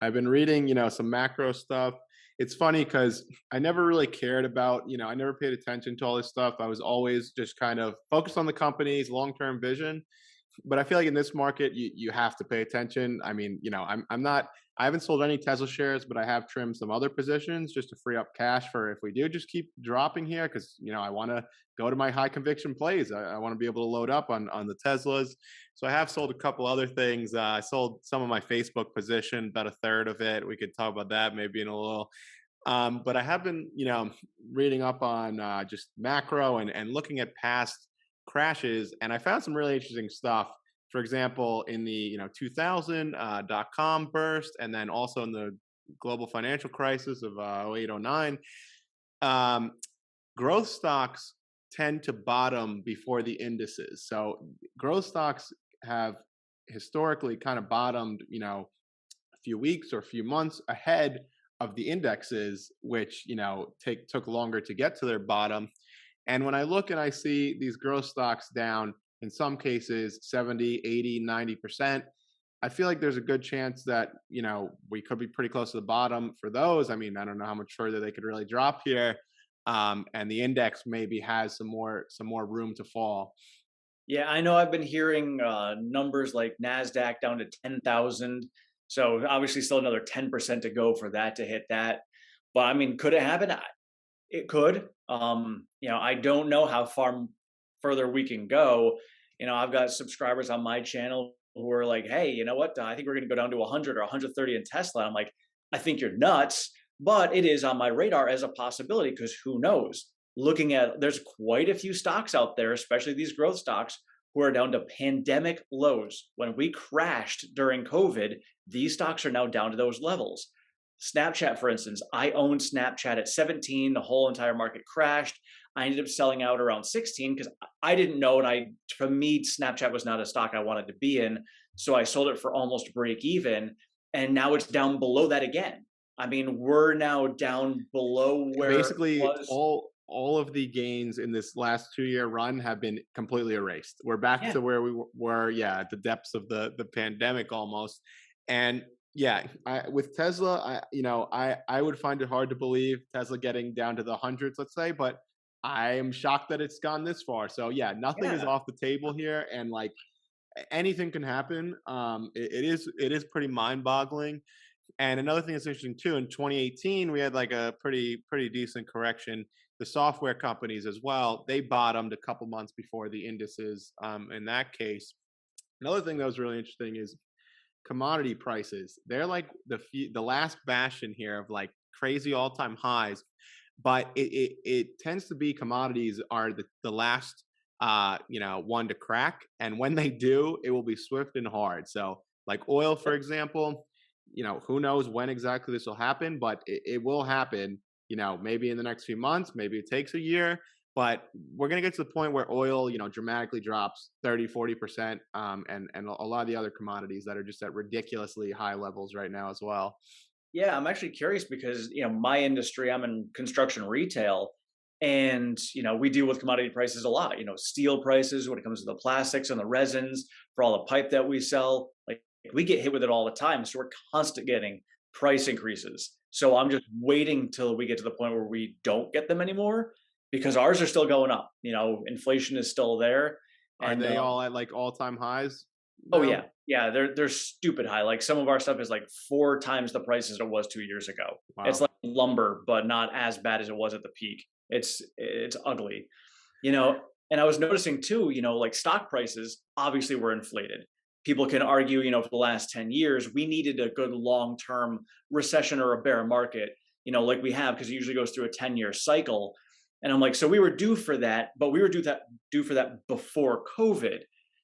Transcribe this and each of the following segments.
I've been reading, some macro stuff. It's funny because I never really cared about, I never paid attention to all this stuff. I was always just kind of focused on the company's long-term vision. But I feel like in this market, you have to pay attention. I mean, I'm not. I haven't sold any Tesla shares, but I have trimmed some other positions just to free up cash for if we do just keep dropping here, because I want to go to my high conviction plays. I want to be able to load up on the Teslas. So I have sold a couple other things. I sold some of my Facebook position, about a third of it. We could talk about that maybe in a little. But I have been, reading up on just macro and looking at past crashes, and I found some really interesting stuff. For example, in the 2000 .com burst, and then also in the global financial crisis of 08, 09, um, growth stocks tend to bottom before the indices. So growth stocks have historically kind of bottomed, a few weeks or a few months ahead of the indexes, which took longer to get to their bottom. And when I look and I see these growth stocks down, in some cases 70, 80, 90%, I feel like there's a good chance that we could be pretty close to the bottom for those. I mean, I don't know how much further they could really drop here, and the index maybe has some more room to fall. Yeah, I know I've been hearing numbers like NASDAQ down to 10,000. So obviously still another 10% to go for that to hit that. But I mean, could it happen? It could. I don't know how far further we can go. I've got subscribers on my channel who are like, hey, you know what? I think we're going to go down to 100 or 130 in Tesla. I'm like, I think you're nuts, but it is on my radar as a possibility because who knows? Looking at, there's quite a few stocks out there, especially these growth stocks, who are down to pandemic lows. When we crashed during COVID, these stocks are now down to those levels. Snapchat, for instance, I owned Snapchat at 17. The whole entire market crashed. I ended up selling out around 16 because I didn't know. And for me, Snapchat was not a stock I wanted to be in. So I sold it for almost break even. And now it's down below that again. I mean, we're now down below where it Basically, was. all of the gains in this last 2-year run have been completely erased. We're back Yeah. to where we were, yeah, at the depths of the pandemic almost. And yeah, with Tesla, I would find it hard to believe Tesla getting down to the hundreds, let's say, but I am shocked that it's gone this far. So yeah, nothing is Yeah. off the table here, and like anything can happen. It is pretty mind boggling. And another thing that's interesting too, in 2018, we had like a pretty decent correction. The software companies as well, they bottomed a couple months before the indices. In that case, another thing that was really interesting is commodity prices. They're like the last bastion here of like crazy all time highs, but it tends to be commodities are the last one to crack, and when they do, it will be swift and hard. So like oil, for example, who knows when exactly this will happen, but it will happen. Maybe in the next few months, maybe it takes a year, but we're going to get to the point where oil, dramatically drops 30, 40%, and a lot of the other commodities that are just at ridiculously high levels right now as well. Yeah, I'm actually curious because, my industry, I'm in construction retail and, we deal with commodity prices a lot, steel prices when it comes to the plastics and the resins for all the pipe that we sell, like we get hit with it all the time. So we're constant getting price increases. So I'm just waiting till we get to the point where we don't get them anymore because ours are still going up. Inflation is still there. Are And they all at like all time highs oh now? yeah, yeah, they're stupid high. Like some of our stuff is like 4 times the price as it was 2 years ago. It's Wow. like lumber, but not as bad as it was at the peak. It's ugly, you know. And I was noticing too, like stock prices obviously were inflated. People can argue, for the last 10 years, we needed a good long-term recession or a bear market, like we have, because it usually goes through a 10-year cycle. And I'm like, so we were due for that, but we were due for that before COVID.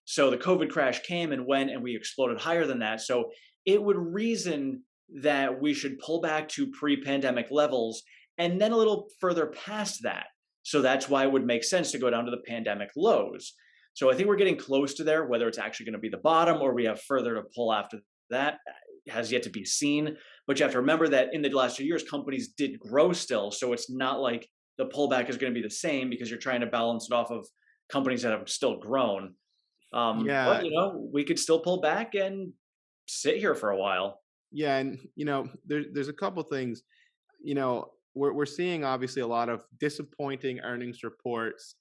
So the COVID crash came and went, and we exploded higher than that. So it would reason that we should pull back to pre-pandemic levels and then a little further past that. So that's why it would make sense to go down to the pandemic lows. So I think we're getting close to there. Whether it's actually going to be the bottom or we have further to pull after that has yet to be seen. But you have to remember that in the last 2 years, companies did grow still. So it's not like the pullback is going to be the same because you're trying to balance it off of companies that have still grown. But Yeah, we could still pull back and sit here for a while. Yeah, and there's a couple things. We're seeing obviously a lot of disappointing earnings reports,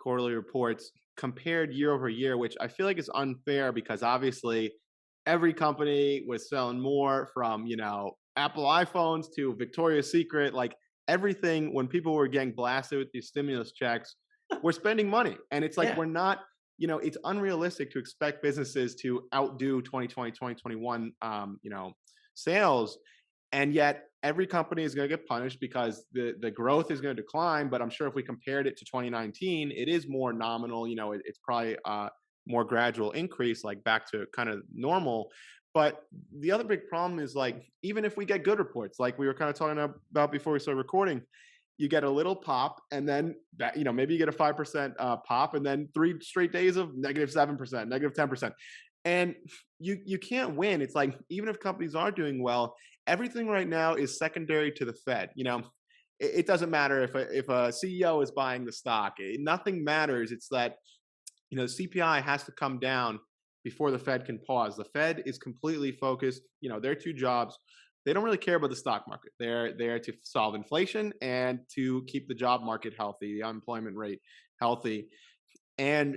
quarterly reports compared year over year, which I feel like is unfair because obviously every company was selling more from Apple iPhones to Victoria's Secret, like everything. When people were getting blasted with these stimulus checks, we're spending money, and it's like Yeah, we're not. It's unrealistic to expect businesses to outdo 2020, 2021, sales, and yet every company is going to get punished because the growth is going to decline. But I'm sure if we compared it to 2019, it is more nominal. It's probably more gradual increase, like back to kind of normal. But the other big problem is, like, even if we get good reports, like we were kind of talking about before we started recording, you get a little pop, and then that maybe you get a 5% pop, and then 3 straight days of -7%, -10%, and you can't win. It's like, even if companies are doing well, everything right now is secondary to the Fed. It doesn't matter if a CEO is buying the stock. Nothing matters. It's that the CPI has to come down before the Fed can pause. The Fed is completely focused. Their two jobs. They don't really care about the stock market. They're there to solve inflation and to keep the job market healthy, the unemployment rate healthy. And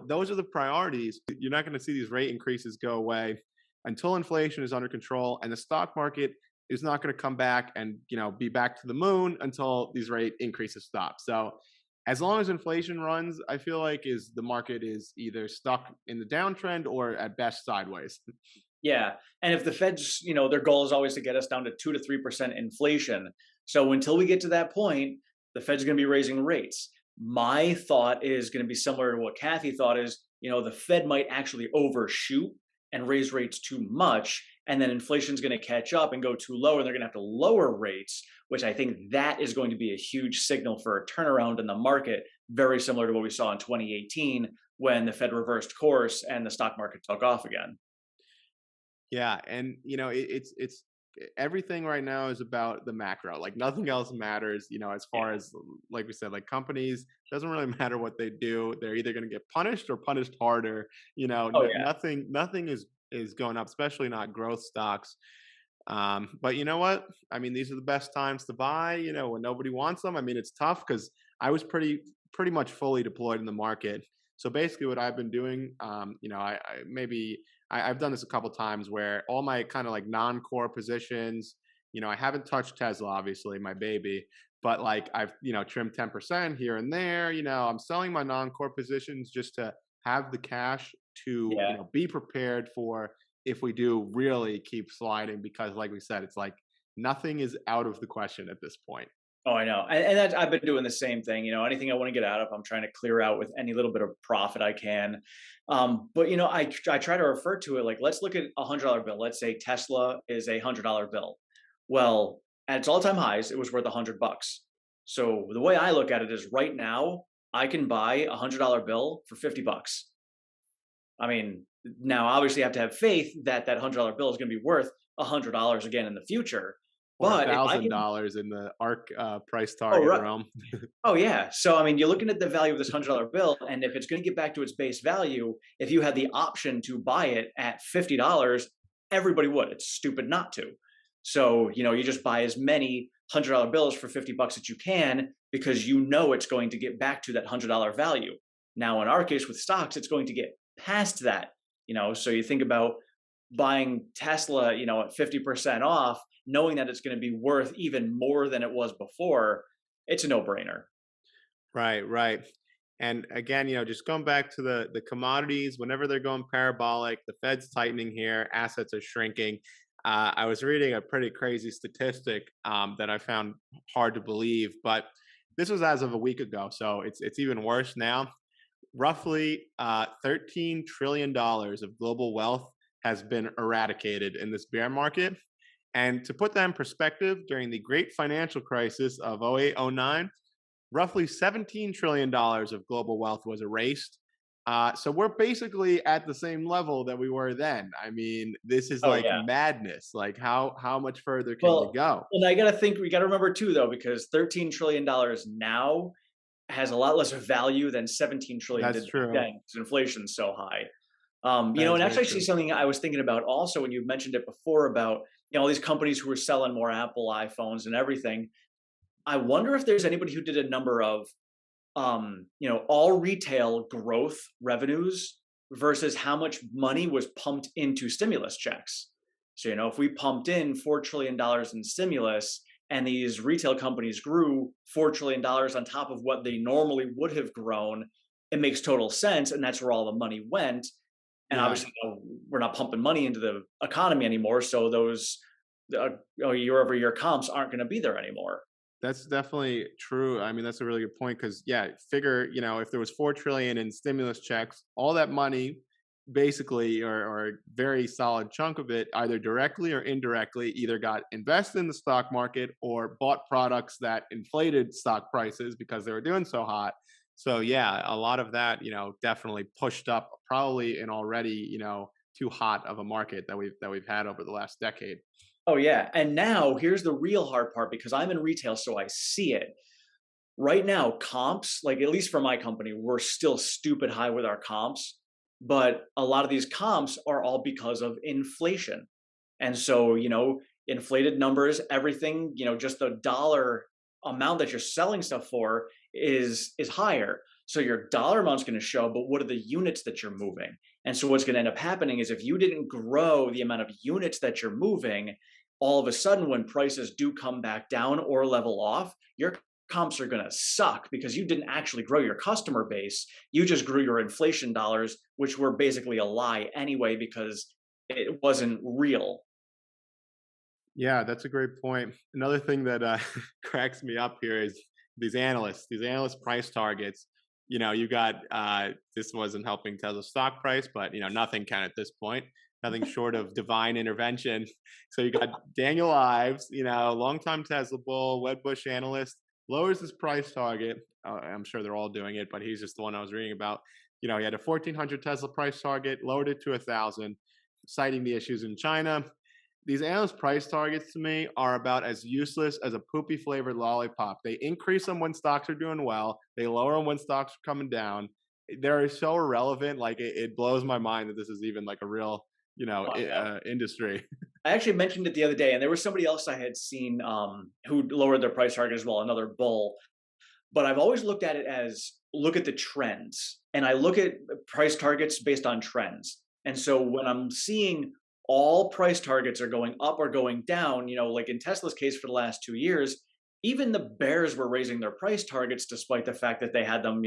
those are the priorities. You're not going to see these rate increases go away until inflation is under control, and the stock market is not going to come back and be back to the moon until these rate increases stop. So as long as inflation runs, I feel like is the market is either stuck in the downtrend or at best sideways. yeah. And if the Fed's, their goal is always to get us down to 2 to 3% inflation. So until we get to that point, the Fed's going to be raising rates. My thought is going to be similar to what Kathy thought is, the Fed might actually overshoot and raise rates too much. And then inflation's going to catch up and go too low, and they're going to have to lower rates, which I think that is going to be a huge signal for a turnaround in the market, very similar to what we saw in 2018 when the Fed reversed course and the stock market took off again. Yeah, and it's everything right now is about the macro. Like nothing else matters. As Yeah. far as, like we said, like companies, doesn't really matter what they do. They're either going to get punished or punished harder. Oh yeah. Nothing is going up, especially not growth stocks. But you know what? I mean, these are the best times to buy. When nobody wants them. I mean, it's tough because I was pretty much fully deployed in the market. So basically, what I've been doing, I've done this a couple times where all my kind of like non-core positions, I haven't touched Tesla, obviously, my baby, but like I've trimmed 10% here and there. I'm selling my non-core positions just to have the cash to Yeah. be prepared for if we do really keep sliding, because like we said, it's like nothing is out of the question at this point. Oh, I know. And that, I've been doing the same thing. Anything I want to get out of, I'm trying to clear out with any little bit of profit I can. But I try to refer to it like, let's look at $100 bill. Let's say Tesla is $100 bill. Well, at its all-time highs, it was worth $100. So the way I look at it is, right now, I can buy $100 bill for $50. I mean, now obviously I have to have faith that that $100 bill is going to be worth $100 again in the future. Or a But if I thousand can, dollars in the ARC price oh, target right. realm. Oh yeah. So I mean, you're looking at the value of this $100 bill, and if it's going to get back to its base value, if you had the option to buy it at $50, everybody would. It's stupid not to. So you just buy as many $100 bills for $50 that you can, because it's going to get back to that $100 value. Now, in our case with stocks, it's going to get past that. So you think about buying Tesla, at 50% off, knowing that it's going to be worth even more than it was before. It's a no-brainer. Right, right. And again, just going back to the commodities, whenever they're going parabolic, the Fed's tightening here, assets are shrinking. I was reading a pretty crazy statistic that I found hard to believe, but this was as of a week ago, so it's even worse now. Roughly $13 trillion of global wealth has been eradicated in this bear market. And to put that in perspective, during the great financial crisis of 08, 09, roughly $17 trillion of global wealth was erased. So we're basically at the same level that we were then. I mean, this is Oh like yeah. madness. Like how much further can you Well, go? and I gotta think. We gotta remember too, though, because $13 trillion now has a lot less value than 17 trillion That's did back true. then, because inflation's so high. You That know, is and that's very actually true. something I was thinking about also when you mentioned it before about, all these companies who are selling more Apple iPhones and everything. I wonder if there's anybody who did a number of, all retail growth revenues versus how much money was pumped into stimulus checks. So, if we pumped in $4 trillion in stimulus and these retail companies grew $4 trillion on top of what they normally would have grown, it makes total sense. And that's where all the money went. And Yeah. obviously, we're not pumping money into the economy anymore. So those year over year comps aren't going to be there anymore. That's definitely true. I mean, that's a really good point because, yeah, figure, if there was 4 trillion in stimulus checks, all that money basically, or a very solid chunk of it, either directly or indirectly, either got invested in the stock market or bought products that inflated stock prices because they were doing so hot. So, yeah, a lot of that, definitely pushed up probably an already, too hot of a market that we've had over the last decade. Oh, yeah. And now here's the real hard part because I'm in retail, so I see it. Right now, comps, like at least for my company, we're still stupid high with our comps. But a lot of these comps are all because of inflation. And so, inflated numbers, everything, just the dollar amount that you're selling stuff for is higher. So your dollar amount's going to show, but what are the units that you're moving? And so what's going to end up happening is if you didn't grow the amount of units that you're moving, all of a sudden when prices do come back down or level off, your comps are going to suck because you didn't actually grow your customer base. You just grew your inflation dollars, which were basically a lie anyway because it wasn't real. Yeah, that's a great point. Another thing that cracks me up here is these analyst price targets. You got this wasn't helping Tesla's stock price, but nothing can at this point, nothing short of divine intervention. So you got Daniel Ives, longtime Tesla bull, Wedbush analyst, lowers his price target. I'm sure they're all doing it, but he's just the one I was reading about. He had a 1,400 Tesla price target, lowered it to 1,000, citing the issues in China. These analyst price targets to me are about as useless as a poopy flavored lollipop. They increase them when stocks are doing well. They lower them when stocks are coming down. They're so irrelevant. Like it blows my mind that this is even like a real, Oh, I know. industry. I actually mentioned it the other day, and there was somebody else I had seen who lowered their price target as well, another bull. But I've always looked at it as look at the trends, and I look at price targets based on trends. And so when I'm seeing all price targets are going up or going down, like in Tesla's case for the last 2 years, even the bears were raising their price targets despite the fact that they had them,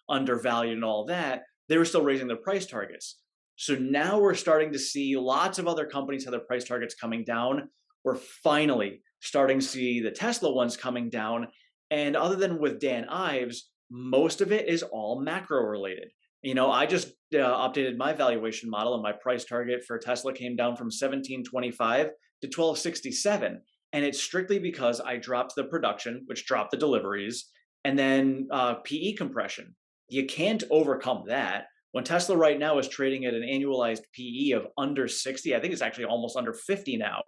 undervalued and all that. They were still raising their price targets. So now we're starting to see lots of other companies have their price targets coming down. We're finally starting to see the Tesla ones coming down. And other than with Dan Ives, most of it is all macro related. I just updated my valuation model, and my price target for Tesla came down from 1725 to 1267. And it's strictly because I dropped the production, which dropped the deliveries, and then PE compression. You can't overcome that. When Tesla right now is trading at an annualized PE of under 60, I think it's actually almost under 50 now.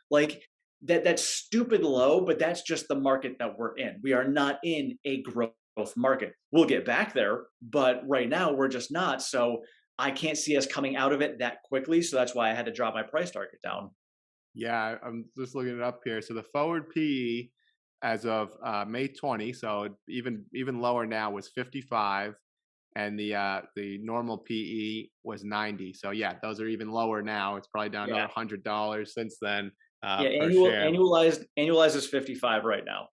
Like that's stupid low, but that's just the market that we're in. We are not in a growth market. We'll get back there, but right now we're just not. So I can't see us coming out of it that quickly. So that's why I had to drop my price target down. Yeah, I'm just looking it up here. So the forward PE as of May 20, so even lower now, was 55, and the normal PE was 90. So yeah, those are even lower now. It's probably down Yeah. another $100 since then Yeah. per share. Annualized is 55 right now.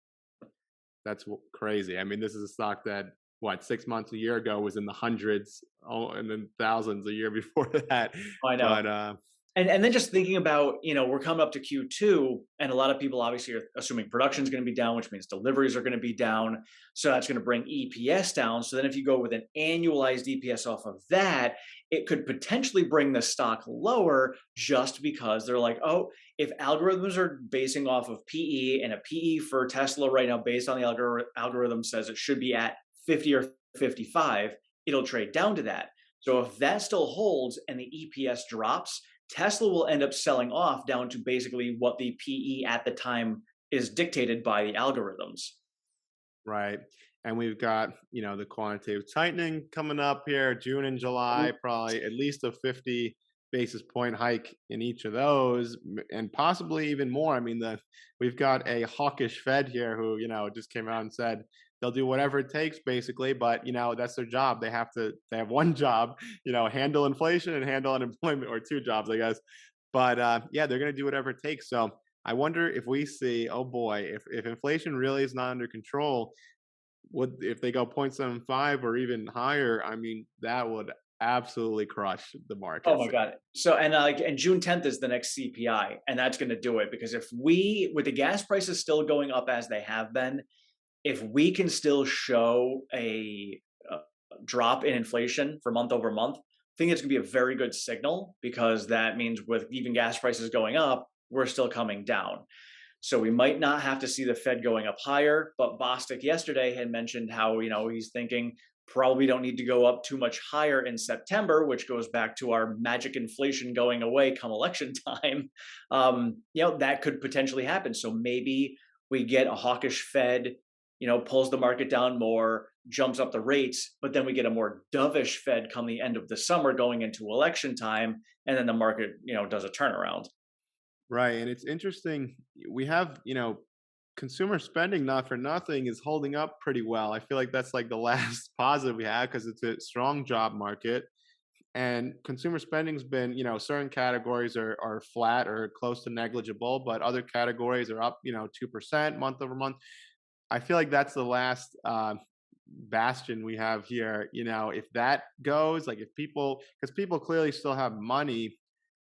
That's crazy. I mean, this is a stock that, what, 6 months, a year ago, was in the hundreds, and then thousands a year before that. I know. But And then just thinking about, we're coming up to Q2, and a lot of people obviously are assuming production is going to be down, which means deliveries are going to be down. So that's going to bring EPS down. So then if you go with an annualized EPS off of that, it could potentially bring the stock lower just because they're like, oh, if algorithms are basing off of PE, and a PE for Tesla right now based on the algorithm says it should be at 50 or 55, it'll trade down to that. So if that still holds and the EPS drops, Tesla will end up selling off down to basically what the PE at the time is dictated by the algorithms. right. and we've got, the quantitative tightening coming up here, June and July, probably at least a 50 basis point hike in each of those, and possibly even more. I mean, we've got a hawkish Fed here who, just came out and said they'll do whatever it takes, basically. But that's their job. They have one job, handle inflation and handle unemployment, or two jobs, I guess. But yeah, they're going to do whatever it takes. So I wonder if we see, oh boy, if inflation really is not under control, would if they go 0.75 or even higher, I mean, that would absolutely crush the Oh my markets. God. So, and June 10th is the next CPI, and that's going to do it because if we, with the gas prices still going up as they have been, if we can still show a drop in inflation for month over month, I think it's going to be a very good signal because that means with even gas prices going up, we're still coming down. So we might not have to see the Fed going up higher, but Bostic yesterday had mentioned how, he's thinking probably don't need to go up too much higher in September, which goes back to our magic inflation going away come election time. That could potentially happen. So maybe we get a hawkish Fed, pulls the market down more, jumps up the rates, but then we get a more dovish Fed come the end of the summer going into election time, and then the market, does a turnaround. Right. And it's interesting. We have, consumer spending, not for nothing, is holding up pretty well. I feel like that's like the last positive we have because it's a strong job market. And consumer spending's been, certain categories are flat or close to negligible, but other categories are up, 2% month over month. I feel like that's the last bastion we have here. If that goes, like if people, because people clearly still have money.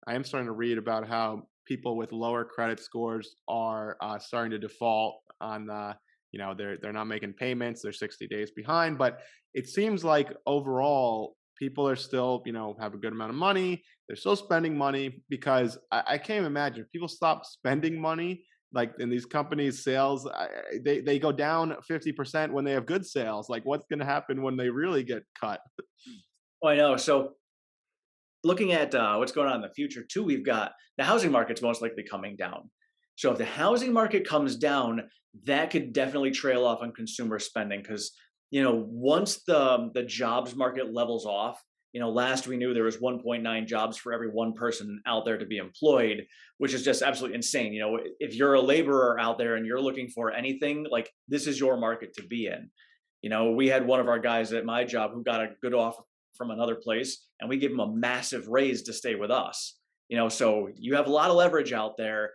I am starting to read about how people with lower credit scores are starting to default on, they're not making payments. They're 60 days behind. But it seems like overall people are still, have a good amount of money. They're still spending money because I can't imagine if people stop spending money, like in these companies sales, they go down 50% when they have good sales. Like what's going to happen when they really get cut? Oh, I know. So looking at what's going on in the future too, we've got the housing market's most likely coming down. So if the housing market comes down, that could definitely trail off on consumer spending because once the jobs market levels off, last we knew there was 1.9 jobs for every one person out there to be employed, which is just absolutely insane. If you're a laborer out there and you're looking for anything, like this is your market to be in. We had one of our guys at my job who got a good offer from another place, and we give him a massive raise to stay with us. So you have a lot of leverage out there,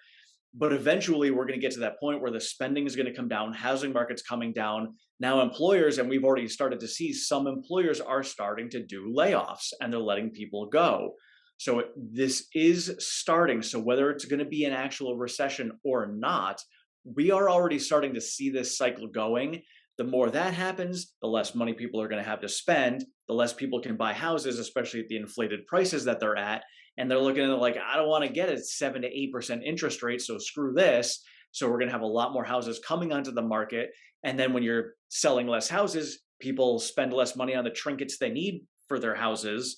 but eventually we're going to get to that point where the spending is going to come down, housing market's coming down. Now employers, and we've already started to see some employers are starting to do layoffs and they're letting people go. So this is starting. So whether it's going to be an actual recession or not, we are already starting to see this cycle going. The more that happens, the less money people are going to have to spend, the less people can buy houses, especially at the inflated prices that they're at. And they're looking at it like, I don't want to get a 7 to 8% interest rate, so screw this. So we're going to have a lot more houses coming onto the market. And then when you're selling less houses, people spend less money on the trinkets they need for their houses.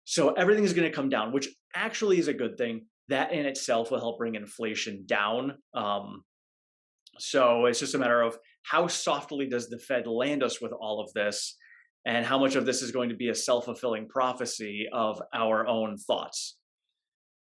So everything is going to come down, which actually is a good thing. That in itself will help bring inflation down. So it's just a matter of how softly does the Fed land us with all of this, and how much of this is going to be a self-fulfilling prophecy of our own thoughts.